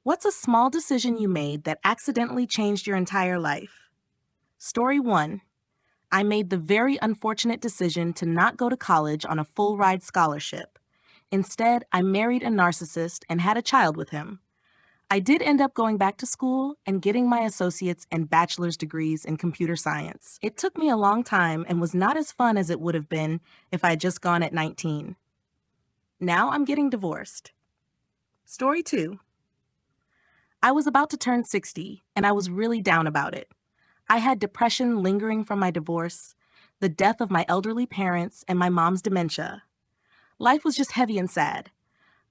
What's a small decision you made that accidentally changed your entire life? Story 1. I made the very unfortunate decision to not go to college on a full ride scholarship. Instead, I married a narcissist and had a child with him. I did end up going back to school and getting my associate's and bachelor's degrees in computer science. It took me a long time and was not as fun as it would have been if I had just gone at 19. Now I'm getting divorced. Story 2. I was about to turn 60, and I was really down about it. I had depression lingering from my divorce, the death of my elderly parents, and my mom's dementia. Life was just heavy and sad.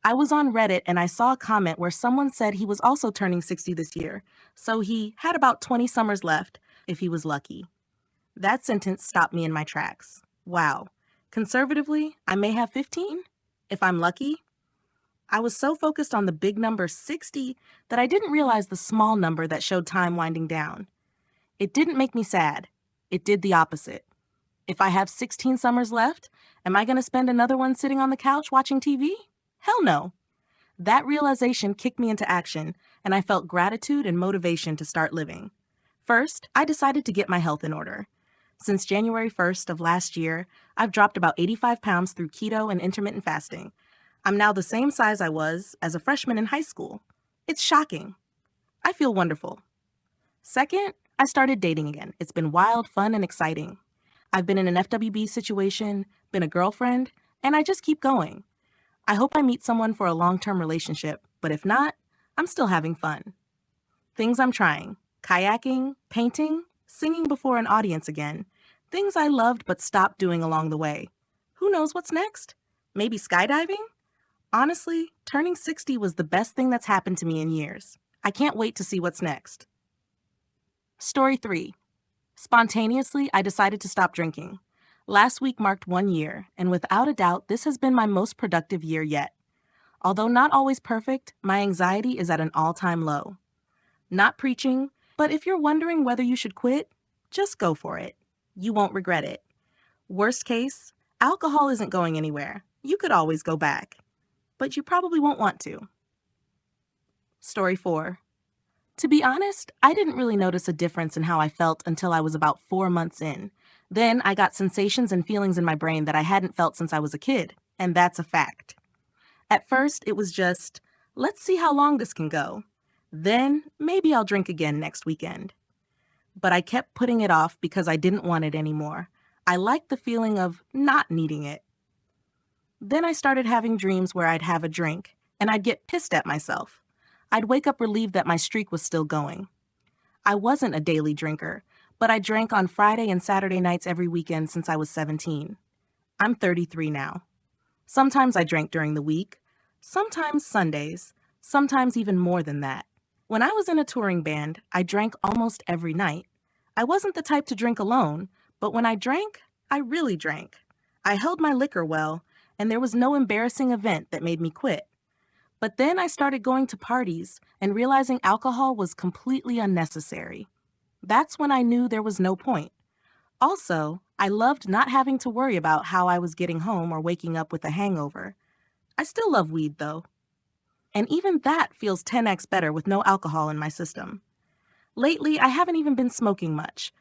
I was on Reddit and I saw a comment where someone said he was also turning 60 this year, so he had about 20 summers left if he was lucky. That sentence stopped me in my tracks. Wow. Conservatively, I may have 15, if I'm lucky. I was so focused on the big number 60 that I didn't realize the small number that showed time winding down. It didn't make me sad. It did the opposite. If I have 16 summers left, am I going to spend another one sitting on the couch watching TV? Hell no. That realization kicked me into action, and I felt gratitude and motivation to start living. First, I decided to get my health in order. Since January 1st of last year, I've dropped about 85 pounds through keto and intermittent fasting. I'm now the same size I was as a freshman in high school. It's shocking. I feel wonderful. Second, I started dating again. It's been wild, fun, and exciting. I've been in an FWB situation, been a girlfriend, and I just keep going. I hope I meet someone for a long-term relationship, but if not, I'm still having fun. Things I'm trying: kayaking, painting, singing before an audience again. Things I loved but stopped doing along the way. Who knows what's next? Maybe skydiving? Honestly, turning 60 was the best thing that's happened to me in years. I can't wait to see what's next. Story 3. Spontaneously, I decided to stop drinking. Last week marked 1 year, and without a doubt, this has been my most productive year yet. Although not always perfect, my anxiety is at an all-time low. Not preaching, but if you're wondering whether you should quit, just go for it. You won't regret it. Worst case, alcohol isn't going anywhere. You could always go back. But you probably won't want to. Story 4. To be honest, I didn't really notice a difference in how I felt until I was about 4 months in. Then I got sensations and feelings in my brain that I hadn't felt since I was a kid, and that's a fact. At first, it was just, let's see how long this can go. Then, maybe I'll drink again next weekend. But I kept putting it off because I didn't want it anymore. I liked the feeling of not needing it. Then I started having dreams where I'd have a drink, and I'd get pissed at myself. I'd wake up relieved that my streak was still going. I wasn't a daily drinker, but I drank on Friday and Saturday nights every weekend since I was 17. I'm 33 now. Sometimes I drank during the week, sometimes Sundays, sometimes even more than that. When I was in a touring band, I drank almost every night. I wasn't the type to drink alone, but when I drank, I really drank. I held my liquor well, and there was no embarrassing event that made me quit. But then I started going to parties and realizing alcohol was completely unnecessary. That's when I knew there was no point. Also, I loved not having to worry about how I was getting home or waking up with a hangover. I still love weed, though. And even that feels 10x better with no alcohol in my system. Lately, I haven't even been smoking much,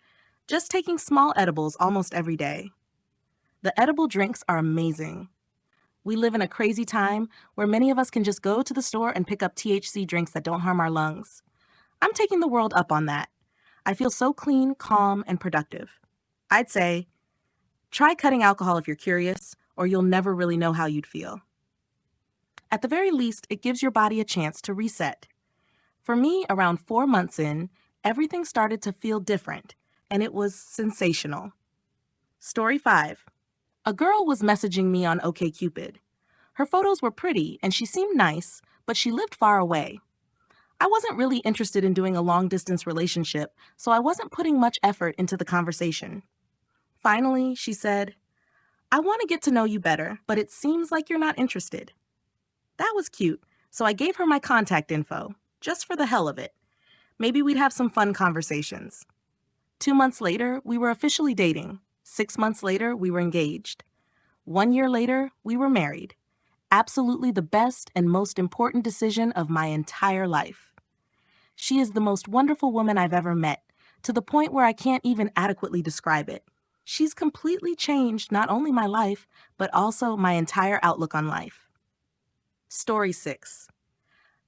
just taking small edibles almost every day. The edible drinks are amazing. We live in a crazy time where many of us can just go to the store and pick up THC drinks that don't harm our lungs. I'm taking the world up on that. I feel so clean, calm, and productive. I'd say, try cutting alcohol if you're curious, or you'll never really know how you'd feel. At the very least, it gives your body a chance to reset. For me, around 4 months in, everything started to feel different, and it was sensational. Story 5. A girl was messaging me on OkCupid. Her photos were pretty and she seemed nice, but she lived far away. I wasn't really interested in doing a long-distance relationship, so I wasn't putting much effort into the conversation. Finally, she said, "I want to get to know you better, but it seems like you're not interested." That was cute, so I gave her my contact info, just for the hell of it. Maybe we'd have some fun conversations. 2 months later, we were officially dating. 6 months later, we were engaged. 1 year later, we were married. absolutely the best and most important decision of my entire life. She is the most wonderful woman I've ever met, to the point where I can't even adequately describe it. She's completely changed not only my life, but also my entire outlook on life. Story 6.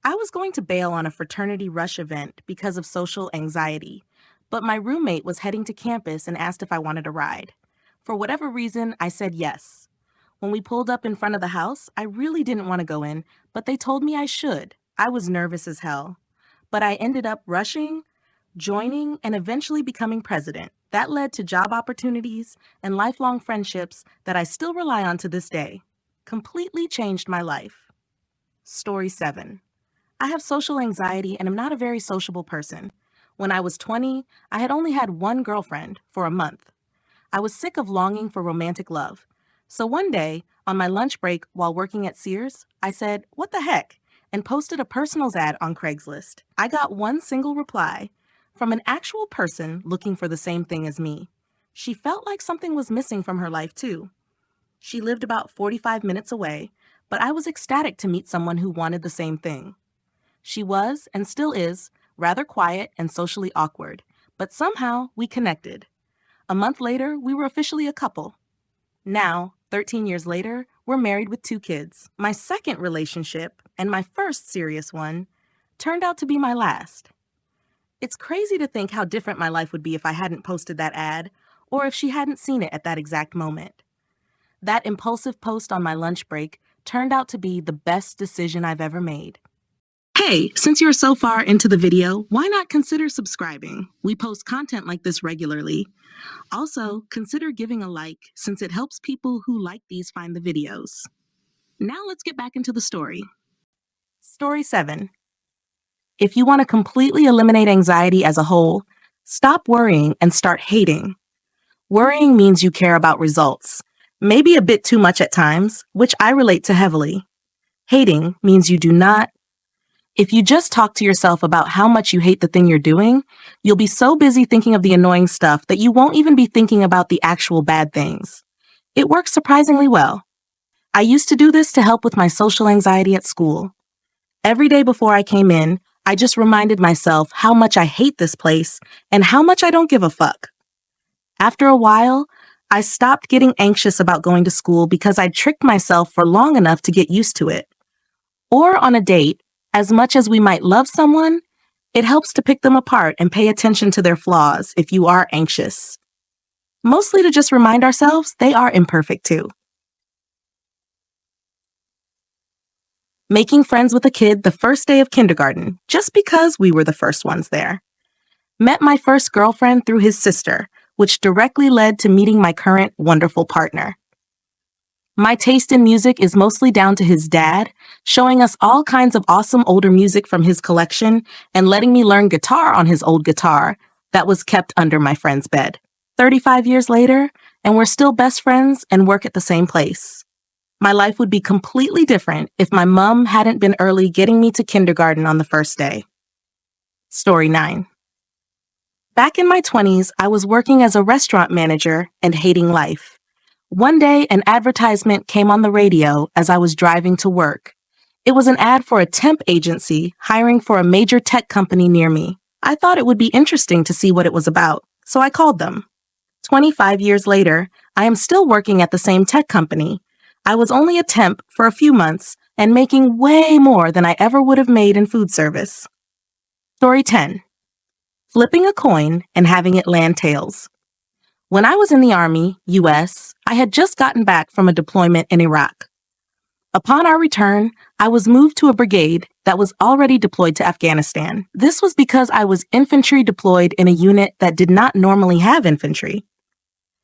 I was going to bail on a fraternity rush event because of social anxiety, but my roommate was heading to campus and asked if I wanted a ride. For whatever reason, I said yes. When we pulled up in front of the house, I really didn't want to go in, but they told me I should. I was nervous as hell. But I ended up rushing, joining, and eventually becoming president. That led to job opportunities and lifelong friendships that I still rely on to this day. Completely changed my life. Story 7. I have social anxiety and am not a very sociable person. When I was 20, I had only had one girlfriend for a month. I was sick of longing for romantic love. So one day, on my lunch break while working at Sears, I said, "What the heck?" and posted a personals ad on Craigslist. I got one single reply from an actual person looking for the same thing as me. She felt like something was missing from her life too. She lived about 45 minutes away, but I was ecstatic to meet someone who wanted the same thing. She was, and still is, rather quiet and socially awkward, but somehow we connected. A month later, we were officially a couple. Now, 13 years later, we're married with 2 kids. My second relationship, and my first serious one, turned out to be my last. It's crazy to think how different my life would be if I hadn't posted that ad, or if she hadn't seen it at that exact moment. That impulsive post on my lunch break turned out to be the best decision I've ever made. Hey, since you're so far into the video, why not consider subscribing? We post content like this regularly. Also, consider giving a like since it helps people who like these find the videos. Now let's get back into the story. Story 7. If you want to completely eliminate anxiety as a whole, stop worrying and start hating. Worrying means you care about results, maybe a bit too much at times, which I relate to heavily. Hating means you do not. If you just talk to yourself about how much you hate the thing you're doing, you'll be so busy thinking of the annoying stuff that you won't even be thinking about the actual bad things. It works surprisingly well. I used to do this to help with my social anxiety at school. Every day before I came in, I just reminded myself how much I hate this place and how much I don't give a fuck. After a while, I stopped getting anxious about going to school because I'd tricked myself for long enough to get used to it. Or on a date, as much as we might love someone, it helps to pick them apart and pay attention to their flaws if you are anxious. Mostly to just remind ourselves they are imperfect too. Making friends with a kid the first day of kindergarten, just because we were the first ones there. Met my first girlfriend through his sister, which directly led to meeting my current wonderful partner. My taste in music is mostly down to his dad, showing us all kinds of awesome older music from his collection and letting me learn guitar on his old guitar that was kept under my friend's bed. 35 years later, and we're still best friends and work at the same place. My life would be completely different if my mom hadn't been early getting me to kindergarten on the first day. Story 9. Back in my 20s, I was working as a restaurant manager and hating life. One day, an advertisement came on the radio as I was driving to work. It was an ad for a temp agency hiring for a major tech company near me. I thought it would be interesting to see what it was about, so I called them. 25 years later, I am still working at the same tech company. I was only a temp for a few months and making way more than I ever would have made in food service. Story 10. Flipping a coin and having it land tails. When I was in the Army, U.S., I had just gotten back from a deployment in Iraq. Upon our return, I was moved to a brigade that was already deployed to Afghanistan. This was because I was infantry deployed in a unit that did not normally have infantry.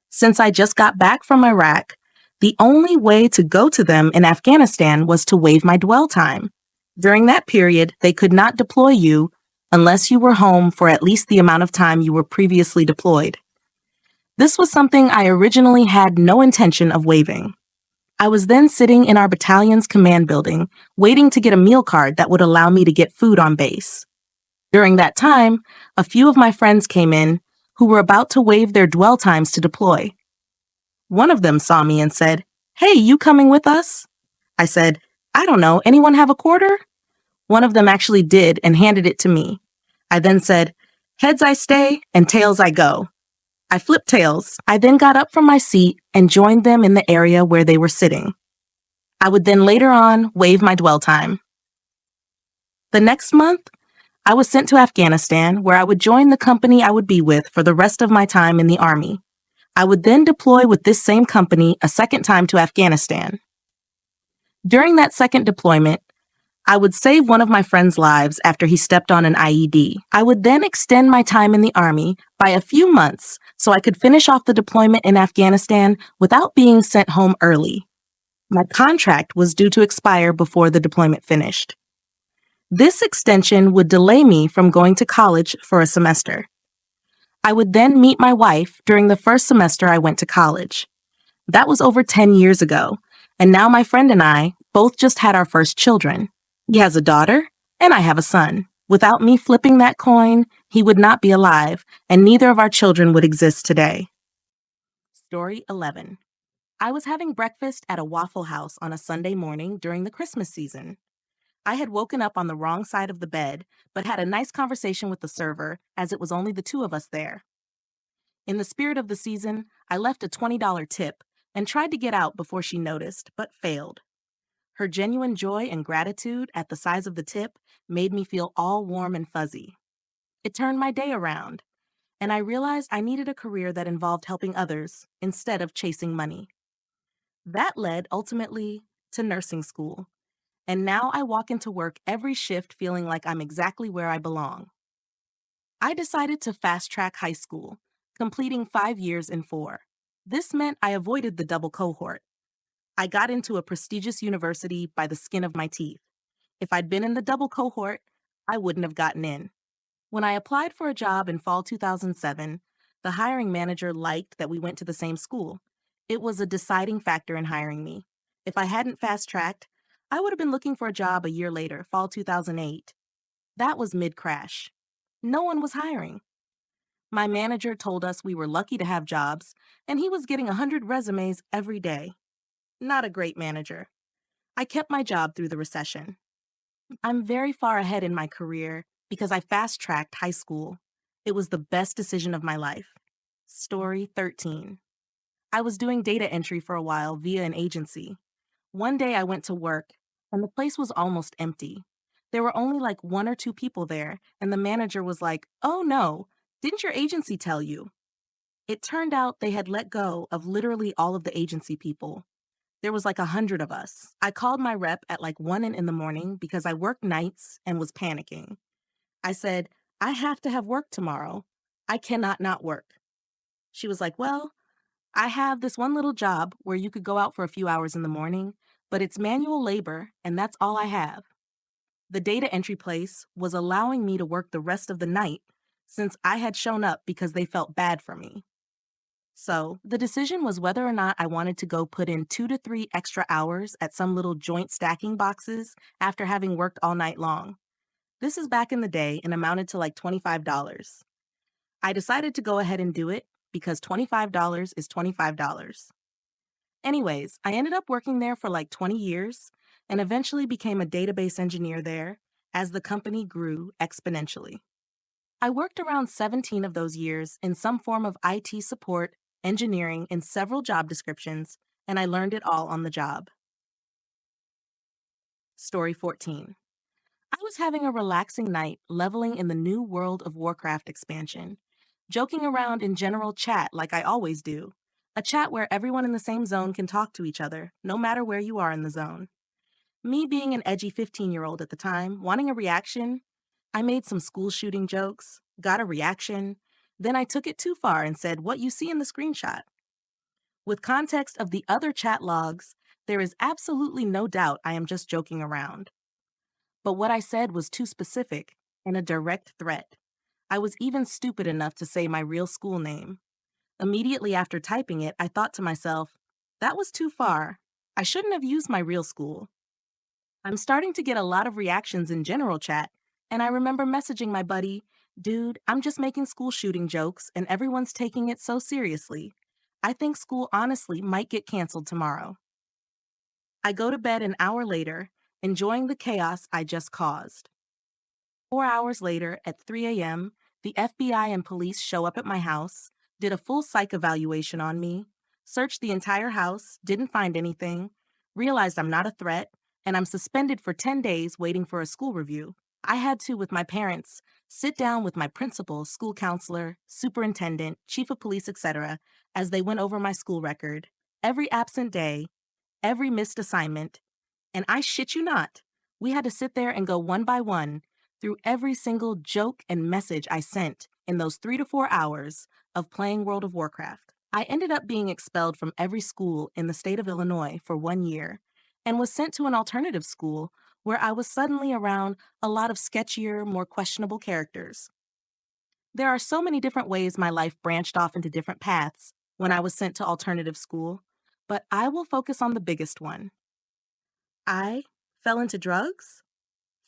Since I just got back from Iraq, the only way to go to them in Afghanistan was to waive my dwell time. During that period, they could not deploy you unless you were home for at least the amount of time you were previously deployed. This was something I originally had no intention of waiving. I was then sitting in our battalion's command building, waiting to get a meal card that would allow me to get food on base. During that time, a few of my friends came in who were about to waive their dwell times to deploy. One of them saw me and said, "Hey, you coming with us?" I said, I don't know, anyone have a quarter? One of them actually did and handed it to me. I then said, heads I stay and tails I go. I flipped tails. I then got up from my seat and joined them in the area where they were sitting. I would then later on waive my dwell time. The next month, I was sent to Afghanistan, where I would join the company I would be with for the rest of my time in the Army. I would then deploy with this same company a second time to Afghanistan. During that second deployment, I would save one of my friend's lives after he stepped on an IED. I would then extend my time in the Army by a few months so I could finish off the deployment in Afghanistan without being sent home early. My contract was due to expire before the deployment finished. This extension would delay me from going to college for a semester. I would then meet my wife during the first semester I went to college. That was over 10 years ago, and now my friend and I both just had our first children. He has a daughter, and I have a son. Without me flipping that coin, he would not be alive, and neither of our children would exist today. Story 11. I was having breakfast at a Waffle House on a Sunday morning during the Christmas season. I had woken up on the wrong side of the bed, but had a nice conversation with the server as it was only the two of us there. In the spirit of the season, I left a $20 tip and tried to get out before she noticed, but failed. Her genuine joy and gratitude at the size of the tip made me feel all warm and fuzzy. It turned my day around, and I realized I needed a career that involved helping others instead of chasing money. That led ultimately to nursing school, and now I walk into work every shift feeling like I'm exactly where I belong. I decided to fast track high school, completing 5 years in 4. This meant I avoided the double cohort. I got into a prestigious university by the skin of my teeth. If I'd been in the double cohort, I wouldn't have gotten in. When I applied for a job in fall 2007, the hiring manager liked that we went to the same school. It was a deciding factor in hiring me. If I hadn't fast tracked, I would have been looking for a job a year later, fall 2008. That was mid-crash. No one was hiring. My manager told us we were lucky to have jobs, and he was getting 100 resumes every day. Not a great manager. I kept my job through the recession. I'm very far ahead in my career because I fast-tracked high school. It was the best decision of my life. Story 13. I was doing data entry for a while via an agency. One day I went to work, and the place was almost empty. There were only like 1 or 2 people there, and the manager was like, "Oh no, didn't your agency tell you?" It turned out they had let go of literally all of the agency people. There was like 100 of us. I called my rep at like 1 in the morning because I worked nights and was panicking. I said, "I have to have work tomorrow. I cannot not work." She was like, "Well, I have this one little job where you could go out for a few hours in the morning, but it's manual labor and that's all I have." The data entry place was allowing me to work the rest of the night since I had shown up because they felt bad for me. So, the decision was whether or not I wanted to go put in 2 to 3 extra hours at some little joint stacking boxes after having worked all night long. This is back in the day and amounted to like $25. I decided to go ahead and do it because $25 is $25. Anyways, I ended up working there for like 20 years and eventually became a database engineer there as the company grew exponentially. I worked around 17 of those years in some form of IT support, engineering, in several job descriptions, and I learned it all on the job. Story 14. I was having a relaxing night leveling in the new World of Warcraft expansion, joking around in general chat like I always do, a chat where everyone in the same zone can talk to each other, no matter where you are in the zone. Me being an edgy 15-year-old at the time, wanting a reaction, I made some school shooting jokes, got a reaction, then I took it too far and said what you see in the screenshot. With context of the other chat logs, there is absolutely no doubt I am just joking around. But what I said was too specific and a direct threat. I was even stupid enough to say my real school name. Immediately after typing it, I thought to myself, that was too far. I shouldn't have used my real school. I'm starting to get a lot of reactions in general chat, and I remember messaging my buddy, "Dude, I'm just making school shooting jokes, and everyone's taking it so seriously. I think school honestly might get canceled tomorrow." I go to bed an hour later, enjoying the chaos I just caused. 4 hours later, at 3 a.m., the FBI and police show up at my house, did a full psych evaluation on me, searched the entire house, didn't find anything, realized I'm not a threat, and I'm suspended for 10 days waiting for a school review. I had to, with my parents, sit down with my principal, school counselor, superintendent, chief of police, etc., as they went over my school record, every absent day, every missed assignment, and I shit you not, we had to sit there and go one by one through every single joke and message I sent in those 3 to 4 hours of playing World of Warcraft. I ended up being expelled from every school in the state of Illinois for 1 year and was sent to an alternative school where I was suddenly around a lot of sketchier, more questionable characters. There are so many different ways my life branched off into different paths when I was sent to alternative school, but I will focus on the biggest one. I fell into drugs,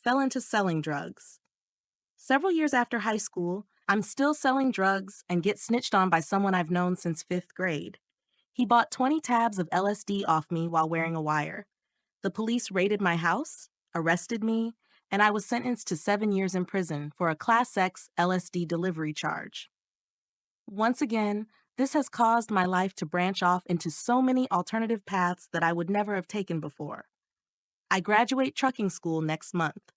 fell into selling drugs. Several years after high school, I'm still selling drugs and get snitched on by someone I've known since 5th grade. He bought 20 tabs of LSD off me while wearing a wire. The police raided my house, arrested me, and I was sentenced to 7 years in prison for a Class X LSD delivery charge. Once again, this has caused my life to branch off into so many alternative paths that I would never have taken before. I graduate trucking school next month.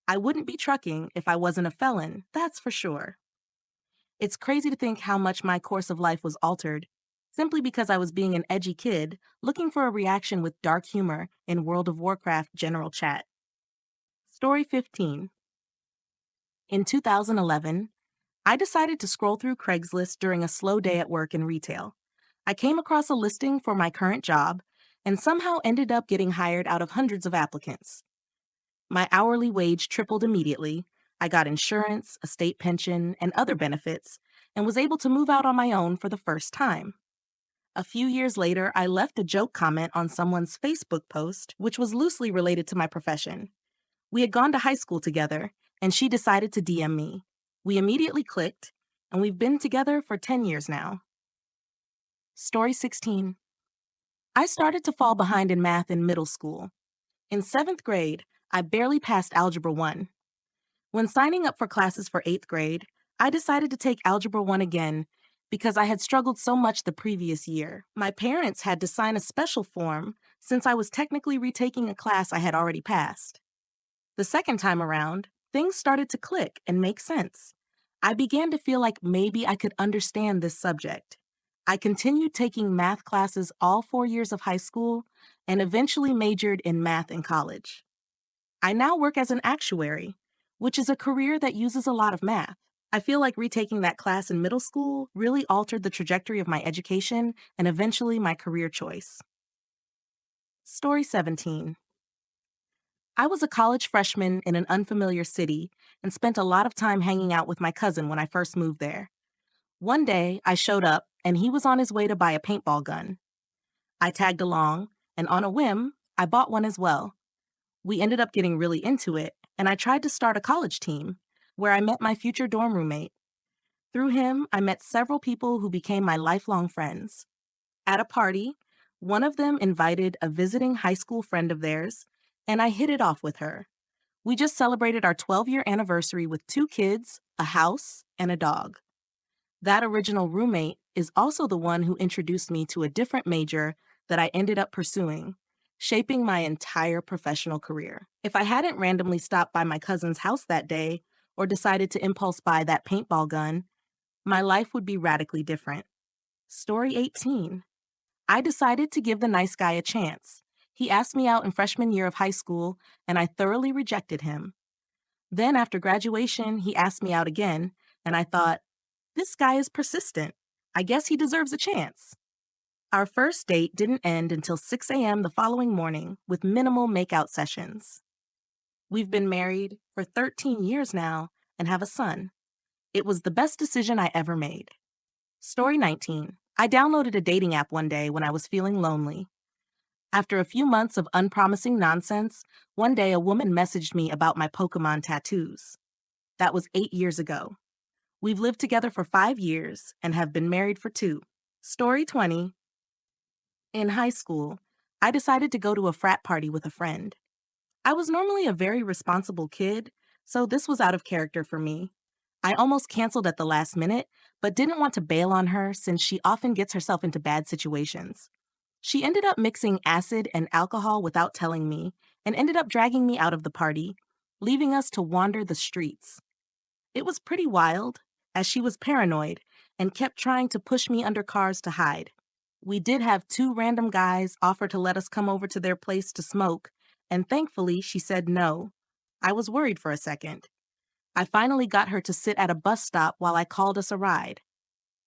I wouldn't be trucking if I wasn't a felon, that's for sure. It's crazy to think how much my course of life was altered simply because I was being an edgy kid looking for a reaction with dark humor in World of Warcraft general chat. Story 15. In 2011, I decided to scroll through Craigslist during a slow day at work in retail. I came across a listing for my current job and somehow ended up getting hired out of hundreds of applicants. My hourly wage tripled immediately. I got insurance, a state pension, and other benefits, and was able to move out on my own for the first time. A few years later, I left a joke comment on someone's Facebook post, which was loosely related to my profession. We had gone to high school together, and she decided to DM me. We immediately clicked, and we've been together for 10 years now. Story 16. I started to fall behind in math in middle school. In 7th grade, I barely passed Algebra 1. When signing up for classes for 8th grade, I decided to take Algebra 1 again because I had struggled so much the previous year. My parents had to sign a special form since I was technically retaking a class I had already passed. The second time around, things started to click and make sense. I began to feel like maybe I could understand this subject. I continued taking math classes all 4 years of high school and eventually majored in math in college. I now work as an actuary, which is a career that uses a lot of math. I feel like retaking that class in middle school really altered the trajectory of my education and eventually my career choice. Story 17. I was a college freshman in an unfamiliar city and spent a lot of time hanging out with my cousin when I first moved there. One day, I showed up and he was on his way to buy a paintball gun. I tagged along, and on a whim, I bought one as well. We ended up getting really into it, and I tried to start a college team, where I met my future dorm roommate. Through him, I met several people who became my lifelong friends. At a party, one of them invited a visiting high school friend of theirs, and I hit it off with her. We just celebrated our 12-year anniversary with 2 kids, a house, and a dog. That original roommate is also the one who introduced me to a different major that I ended up pursuing, shaping my entire professional career. If I hadn't randomly stopped by my cousin's house that day or decided to impulse buy that paintball gun, my life would be radically different. Story 18. I decided to give the nice guy a chance. He asked me out in freshman year of high school, and I thoroughly rejected him. Then after graduation, he asked me out again, and I thought, this guy is persistent. I guess he deserves a chance. Our first date didn't end until 6 a.m. the following morning with minimal makeout sessions. We've been married for 13 years now and have a son. It was the best decision I ever made. Story 19. I downloaded a dating app one day when I was feeling lonely. After a few months of unpromising nonsense, one day a woman messaged me about my Pokemon tattoos. That was 8 years ago. We've lived together for 5 years and have been married for 2. Story 20. In high school, I decided to go to a frat party with a friend. I was normally a very responsible kid, so this was out of character for me. I almost canceled at the last minute, but didn't want to bail on her since she often gets herself into bad situations. She ended up mixing acid and alcohol without telling me, and ended up dragging me out of the party, leaving us to wander the streets. It was pretty wild, as she was paranoid and kept trying to push me under cars to hide. We did have two random guys offer to let us come over to their place to smoke, and thankfully she said no. I was worried for a second. I finally got her to sit at a bus stop while I called us a ride.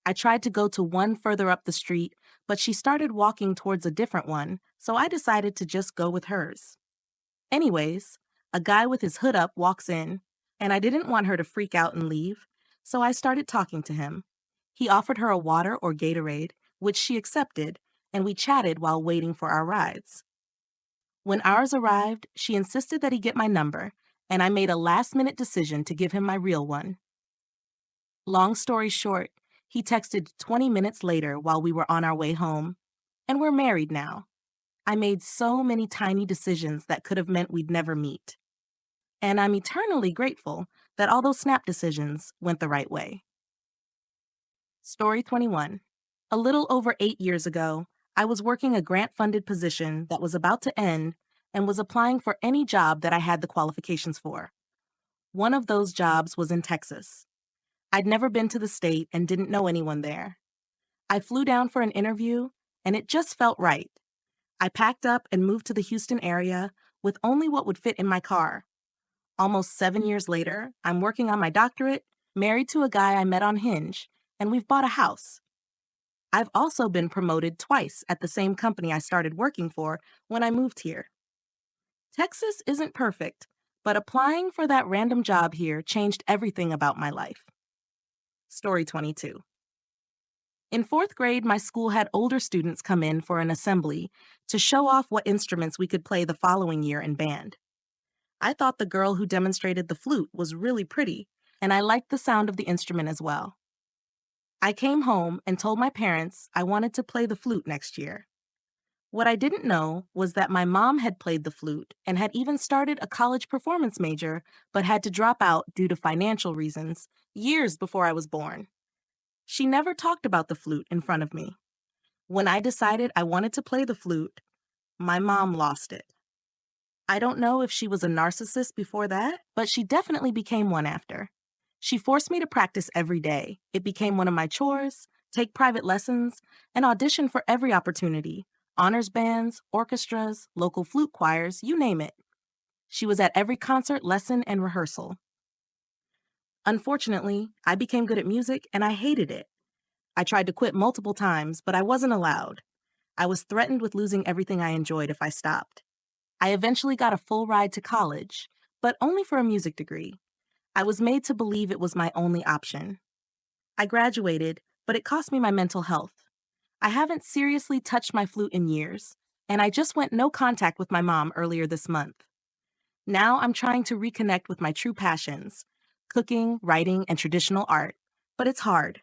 I tried to go to one further up the street, but she started walking towards a different one, so I decided to just go with hers. Anyways, a guy with his hood up walks in, and I didn't want her to freak out and leave, so I started talking to him. He offered her a water or Gatorade, which she accepted, and we chatted while waiting for our rides. When ours arrived, she insisted that he get my number, and I made a last-minute decision to give him my real one. Long story short, he texted 20 minutes later while we were on our way home, and we're married now. I made so many tiny decisions that could have meant we'd never meet. And I'm eternally grateful that all those snap decisions went the right way. Story 21. A little over 8 years ago, I was working a grant-funded position that was about to end and was applying for any job that I had the qualifications for. One of those jobs was in Texas. I'd never been to the state and didn't know anyone there. I flew down for an interview, and it just felt right. I packed up and moved to the Houston area with only what would fit in my car. Almost 7 years later, I'm working on my doctorate, married to a guy I met on Hinge, and we've bought a house. I've also been promoted twice at the same company I started working for when I moved here. Texas isn't perfect, but applying for that random job here changed everything about my life. Story 22. In 4th grade, my school had older students come in for an assembly to show off what instruments we could play the following year in band. I thought the girl who demonstrated the flute was really pretty, and I liked the sound of the instrument as well. I came home and told my parents I wanted to play the flute next year. What I didn't know was that my mom had played the flute and had even started a college performance major, but had to drop out due to financial reasons years before I was born. She never talked about the flute in front of me. When I decided I wanted to play the flute, my mom lost it. I don't know if she was a narcissist before that, but she definitely became one after. She forced me to practice every day. It became one of my chores, take private lessons, and audition for every opportunity. Honors bands, orchestras, local flute choirs, you name it. She was at every concert, lesson, and rehearsal. Unfortunately, I became good at music and I hated it. I tried to quit multiple times, but I wasn't allowed. I was threatened with losing everything I enjoyed if I stopped. I eventually got a full ride to college, but only for a music degree. I was made to believe it was my only option. I graduated, but it cost me my mental health. I haven't seriously touched my flute in years, and I just went no contact with my mom earlier this month. Now I'm trying to reconnect with my true passions, cooking, writing, and traditional art, but it's hard.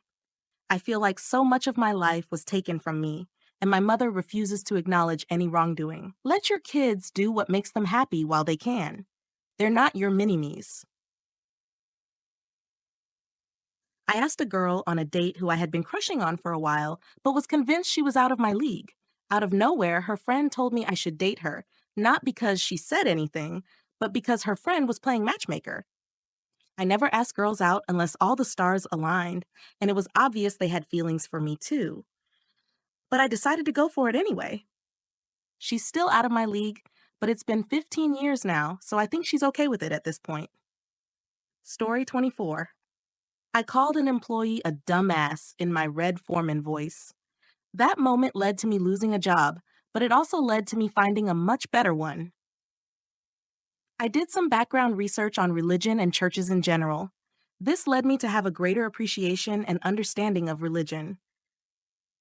I feel like so much of my life was taken from me, and my mother refuses to acknowledge any wrongdoing. Let your kids do what makes them happy while they can. They're not your mini-me's. I asked a girl on a date who I had been crushing on for a while, but was convinced she was out of my league. Out of nowhere, her friend told me I should date her, not because she said anything, but because her friend was playing matchmaker. I never asked girls out unless all the stars aligned, and it was obvious they had feelings for me too. But I decided to go for it anyway. She's still out of my league, but it's been 15 years now, so I think she's okay with it at this point. Story 24. I called an employee a dumbass in my red foreman voice. That moment led to me losing a job, but it also led to me finding a much better one. I did some background research on religion and churches in general. This led me to have a greater appreciation and understanding of religion.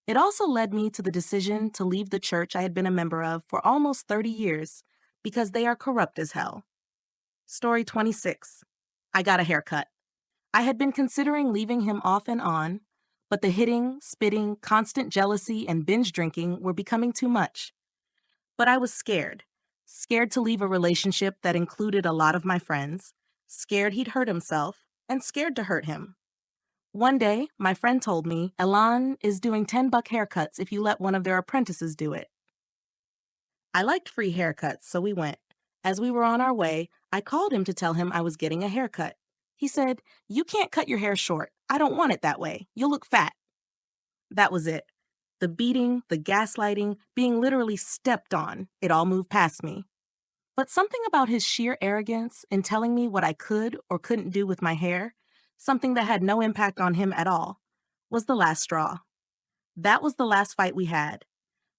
It also led me to the decision to leave the church I had been a member of for almost 30 years, because they are corrupt as hell. Story 26. I got a haircut. I had been considering leaving him off and on, but the hitting, spitting, constant jealousy, and binge drinking were becoming too much. But I was scared. scared to leave a relationship that included a lot of my friends, scared he'd hurt himself, and scared to hurt him. One day, my friend told me Elan is doing $10 haircuts if you let one of their apprentices do it. I liked free haircuts, so we went. As we were on our way, I called him to tell him I was getting a haircut. He said, "You can't cut your hair short. I don't want it that way. You'll look fat." That was it. The beating, the gaslighting, being literally stepped on, it all moved past me. But something about his sheer arrogance in telling me what I could or couldn't do with my hair, something that had no impact on him at all, was the last straw. That was the last fight we had.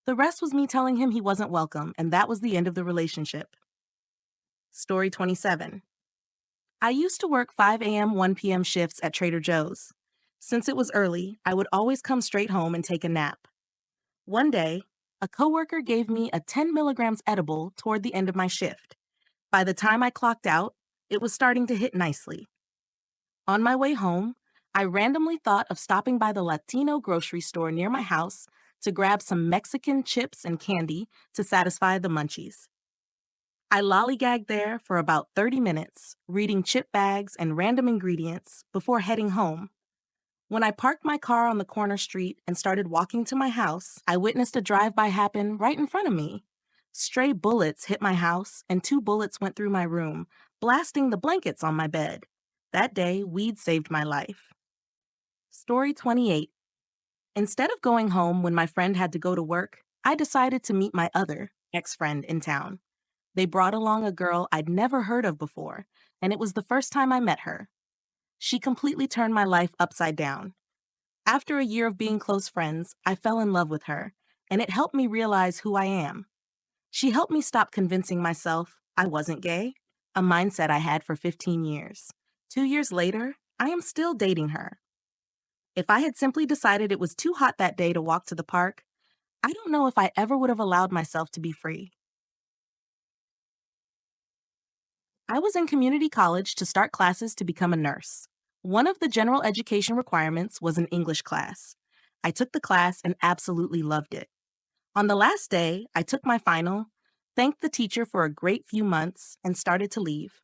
The rest was me telling him he wasn't welcome, and that was the end of the relationship. Story 27. I used to work 5 a.m., 1 p.m. shifts at Trader Joe's. Since it was early, I would always come straight home and take a nap. One day, a coworker gave me a 10 milligrams edible toward the end of my shift. By the time I clocked out, it was starting to hit nicely. On my way home, I randomly thought of stopping by the Latino grocery store near my house to grab some Mexican chips and candy to satisfy the munchies. I lollygagged there for about 30 minutes, reading chip bags and random ingredients before heading home. When I parked my car on the corner street and started walking to my house, I witnessed a drive-by happen right in front of me. Stray bullets hit my house, and 2 bullets went through my room, blasting the blankets on my bed. That day, weed saved my life. Story 28. Instead of going home when my friend had to go to work, I decided to meet my other ex-friend in town. They brought along a girl I'd never heard of before, and it was the first time I met her. She completely turned my life upside down. After a year of being close friends, I fell in love with her, and it helped me realize who I am. She helped me stop convincing myself I wasn't gay, a mindset I had for 15 years. 2 years later, I am still dating her. If I had simply decided it was too hot that day to walk to the park, I don't know if I ever would have allowed myself to be free. I was in community college to start classes to become a nurse. One of the general education requirements was an English class. I took the class and absolutely loved it. On the last day, I took my final, thanked the teacher for a great few months, and started to leave.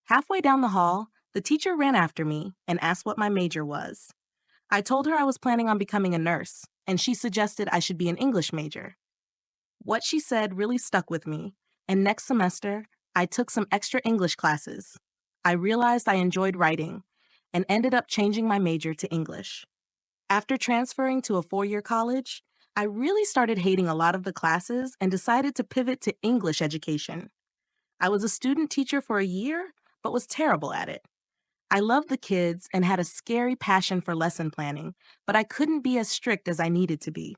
Halfway down the hall, the teacher ran after me and asked what my major was. I told her I was planning on becoming a nurse, and she suggested I should be an English major. What she said really stuck with me, and next semester, I took some extra English classes. I realized I enjoyed writing and ended up changing my major to English. After transferring to a 4-year college, I really started hating a lot of the classes and decided to pivot to English education. I was a student teacher for a year, but was terrible at it. I loved the kids and had a scary passion for lesson planning, but I couldn't be as strict as I needed to be.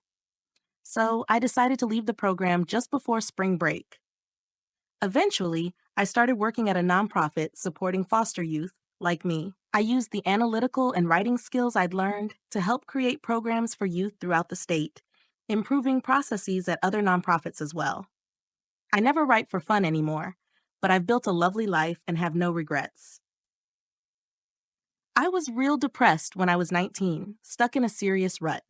So I decided to leave the program just before spring break. Eventually, I started working at a nonprofit supporting foster youth like me. I used the analytical and writing skills I'd learned to help create programs for youth throughout the state, improving processes at other nonprofits as well. I never write for fun anymore, but I've built a lovely life and have no regrets. I was real depressed when I was 19, stuck in a serious rut.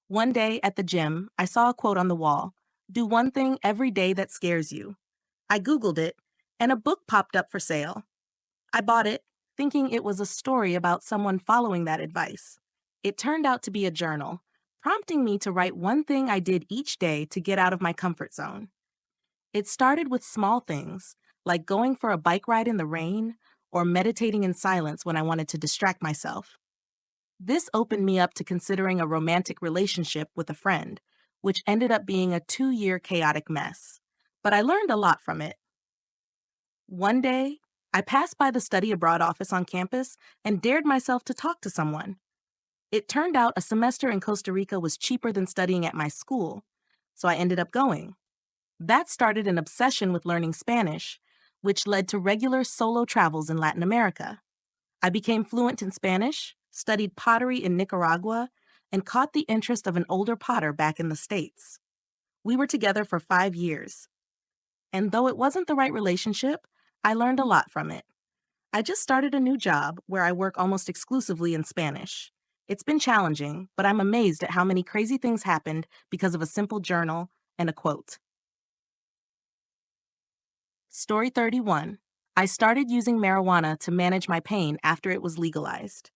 One day at the gym, I saw a quote on the wall: "Do one thing every day that scares you." I Googled it, and a book popped up for sale. I bought it, thinking it was a story about someone following that advice. It turned out to be a journal, prompting me to write one thing I did each day to get out of my comfort zone. It started with small things, like going for a bike ride in the rain or meditating in silence when I wanted to distract myself. This opened me up to considering a romantic relationship with a friend, which ended up being a 2-year chaotic mess. But I learned a lot from it. One day, I passed by the study abroad office on campus and dared myself to talk to someone. It turned out a semester in Costa Rica was cheaper than studying at my school, so I ended up going. That started an obsession with learning Spanish, which led to regular solo travels in Latin America. I became fluent in Spanish, studied pottery in Nicaragua, and caught the interest of an older potter back in the States. We were together for 5 years. And though it wasn't the right relationship, I learned a lot from it. I just started a new job where I work almost exclusively in Spanish. It's been challenging, but I'm amazed at how many crazy things happened because of a simple journal and a quote. Story 31. I started using marijuana to manage my pain after it was legalized.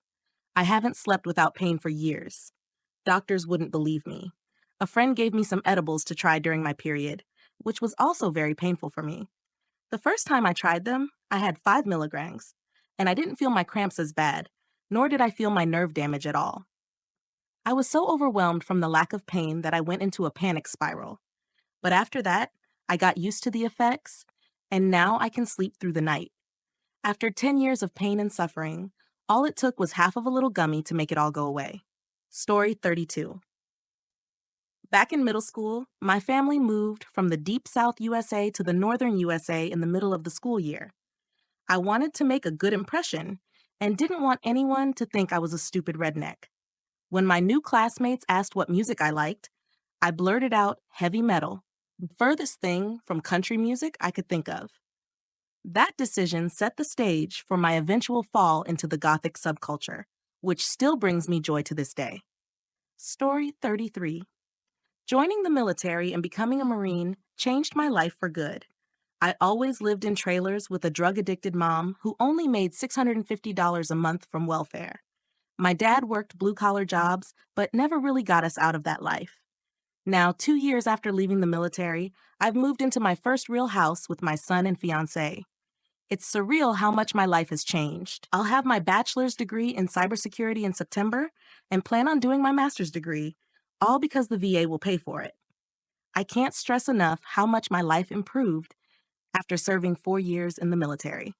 I haven't slept without pain for years. Doctors wouldn't believe me. A friend gave me some edibles to try during my period, which was also very painful for me. The first time I tried them, I had 5 milligrams, and I didn't feel my cramps as bad, nor did I feel my nerve damage at all. I was so overwhelmed from the lack of pain that I went into a panic spiral. But after that, I got used to the effects, and now I can sleep through the night. After 10 years of pain and suffering, all it took was half of a little gummy to make it all go away. Story 32. Back in middle school, my family moved from the deep South USA to the northern USA in the middle of the school year. I wanted to make a good impression and didn't want anyone to think I was a stupid redneck. When my new classmates asked what music I liked, I blurted out heavy metal, the furthest thing from country music I could think of. That decision set the stage for my eventual fall into the Gothic subculture, which still brings me joy to this day. Story 33. Joining the military and becoming a Marine changed my life for good. I always lived in trailers with a drug-addicted mom who only made $650 a month from welfare. My dad worked blue-collar jobs, but never really got us out of that life. Now, 2 years after leaving the military, I've moved into my first real house with my son and fiancé. It's surreal how much my life has changed. I'll have my bachelor's degree in cybersecurity in September and plan on doing my master's degree, all because the VA will pay for it. I can't stress enough how much my life improved after serving 4 years in the military.